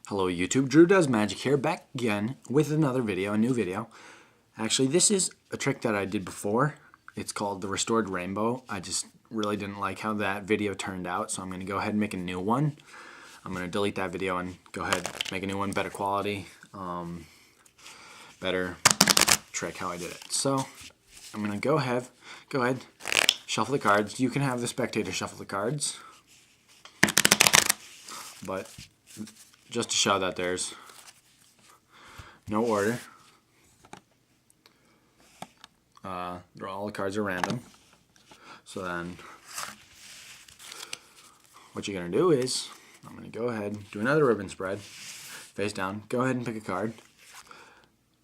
Hello YouTube, Drew Does Magic here, back again with another video, a new video. Actually, this is a trick that I did before. It's called the Restored Rainbow. I just really didn't like how that video turned out, so I'm going to go ahead and make a new one. I'm going to delete that video and go ahead and make a new one, better quality, better trick how I did it. So I'm going to go ahead, shuffle the cards. You can have the spectator shuffle the cards, but just to show that there's no order. All the cards are random. So then what you're going to do is, I'm going to go ahead and do another ribbon spread. Face down. Go ahead and pick a card.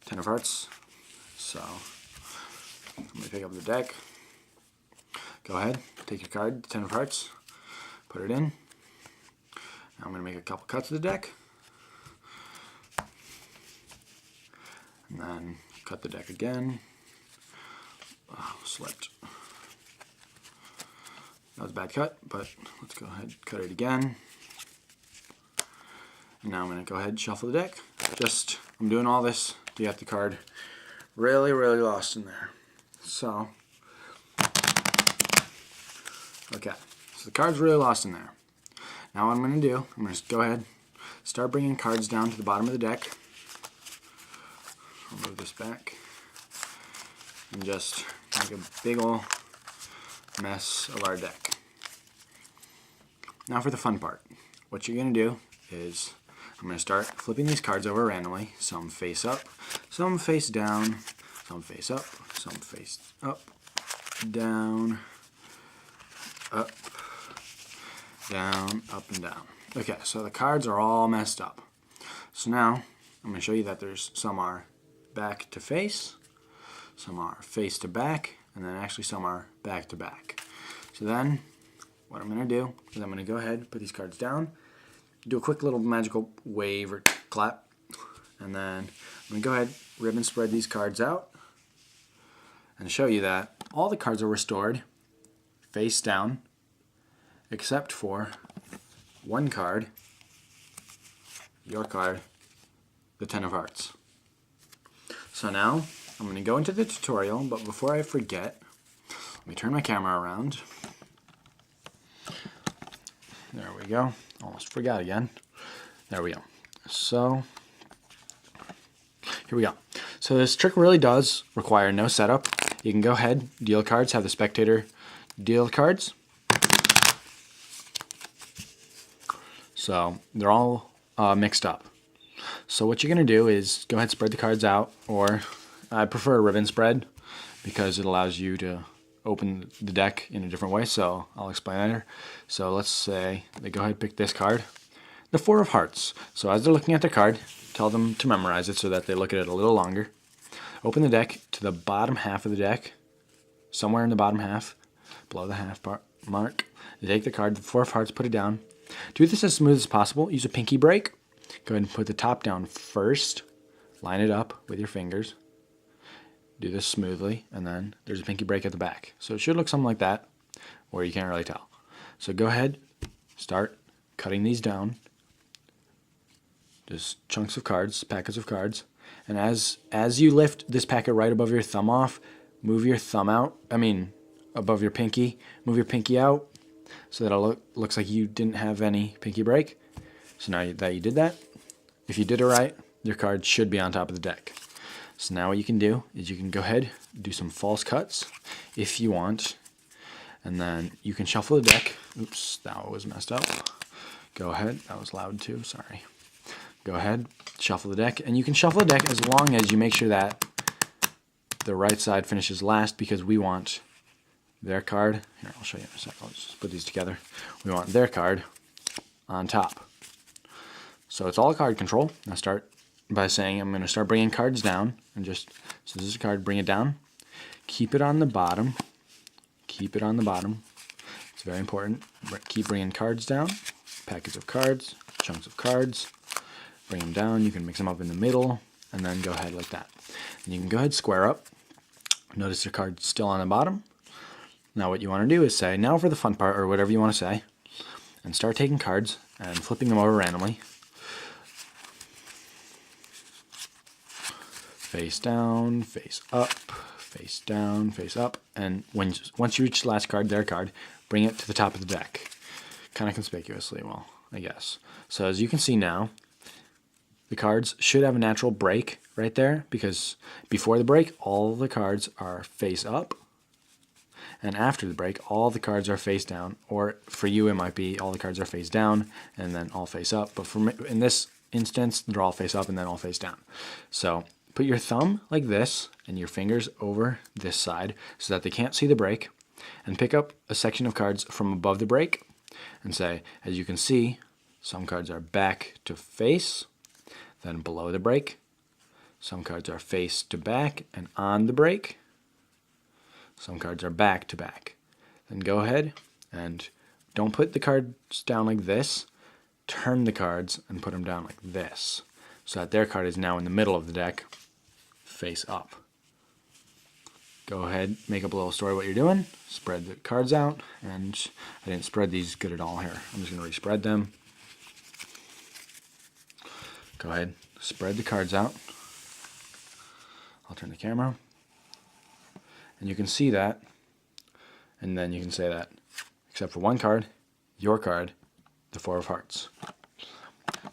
Ten of Hearts. So I'm going to pick up the deck. Go ahead. Take your card, Ten of Hearts. Put it in. Now I'm going to make a couple cuts of the deck. And then cut the deck again. Oh, slipped. That was a bad cut, but let's go ahead and cut it again. And now I'm going to go ahead and shuffle the deck. I'm doing all this to get the card really lost in there. So, okay. So the card's really lost in there. Now what I'm going to do, I'm going to go ahead, start bringing cards down to the bottom of the deck. I'll move this back and just make a big ol' mess of our deck. Now for the fun part. What you're going to do is I'm going to start flipping these cards over randomly. Some face up, some face down, some face up, some face up, down, up, down, up, and down. Okay, so the cards are all messed up. So now I'm going to show you that there's some are back to face, some are face to back, and then actually some are back to back. So then what I'm going to do is I'm going to go ahead and put these cards down, do a quick little magical wave or clap, and then I'm going to go ahead, ribbon spread these cards out and show you that all the cards are restored face down except for one card, your card, the Ten of Hearts. So now I'm going to go into the tutorial, but before I forget, let me turn my camera around. There we go. Almost forgot again. There we go. So here we go. So this trick really does require no setup. You can go ahead, deal cards, have the spectator deal cards. So they're all mixed up. So what you're going to do is go ahead and spread the cards out, or I prefer a ribbon spread because it allows you to open the deck in a different way, so I'll explain later. So let's say they go ahead and pick this card, the Four of Hearts. So as they're looking at the card, tell them to memorize it so that they look at it a little longer. Open the deck to the bottom half of the deck, somewhere in the bottom half, below the half mark. They take the card, the Four of Hearts, put it down. Do this as smooth as possible. Use a pinky break. Go ahead and put the top down first. Line it up with your fingers. Do this smoothly, and then there's a pinky break at the back. So it should look something like that, or you can't really tell. So go ahead, start cutting these down. Just chunks of cards, packets of cards. And as you lift this packet right above your thumb off, move your thumb out. Above your pinky. Move your pinky out so that it looks like you didn't have any pinky break. So now that you did that, if you did it right, your card should be on top of the deck. So now what you can do is you can go ahead, do some false cuts if you want, and then you can shuffle the deck. Oops, that was messed up. Go ahead, that was loud too, sorry. Go ahead, shuffle the deck, and you can shuffle the deck as long as you make sure that the right side finishes last, because we want their card. Here, I'll show you in a second. I'll just put these together. We want their card on top. So it's all card control. Now start by saying I'm going to start bringing cards down, and just, so this is a card, bring it down. Keep it on the bottom. Keep it on the bottom. It's very important. Keep bringing cards down. Packets of cards, chunks of cards. Bring them down. You can mix them up in the middle, and then go ahead like that. And you can go ahead, square up. Notice your card's still on the bottom. Now what you want to do is say, now for the fun part, or whatever you want to say, and start taking cards and flipping them over randomly. face down, face up, face down, face up. And once you reach the last card, their card, bring it to the top of the deck. Kind of conspicuously, well, I guess. So as you can see now, the cards should have a natural break right there, because before the break, all the cards are face up. And after the break, all the cards are face down. Or for you, it might be all the cards are face down and then all face up. But for me, in this instance, they're all face up and then all face down. So put your thumb like this and your fingers over this side so that they can't see the break. And pick up a section of cards from above the break and say, as you can see, some cards are back to face, then below the break. Some cards are face to back and on the break. Some cards are back to back. Then go ahead and don't put the cards down like this. Turn the cards and put them down like this, so that their card is now in the middle of the deck, face up. Go ahead, make up a little story what you're doing. Spread the cards out, and I didn't spread these good at all here. I'm just going to re-spread them. Go ahead, spread the cards out. I'll turn the camera. And you can see that, and then you can say that, except for one card, your card, the Four of Hearts.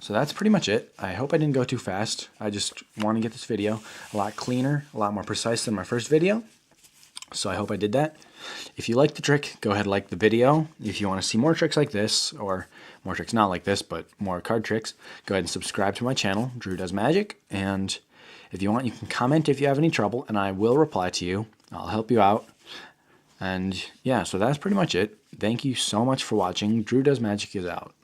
So that's pretty much it. I hope I didn't go too fast. I just want to get this video a lot cleaner, a lot more precise than my first video. So I hope I did that. If you like the trick, go ahead and like the video. If you want to see more tricks like this, or more tricks not like this, but more card tricks, go ahead and subscribe to my channel, Drew Does Magic. And if you want, you can comment if you have any trouble, and I will reply to you. I'll help you out. And yeah, so that's pretty much it. Thank you so much for watching. Drew Does Magic is out.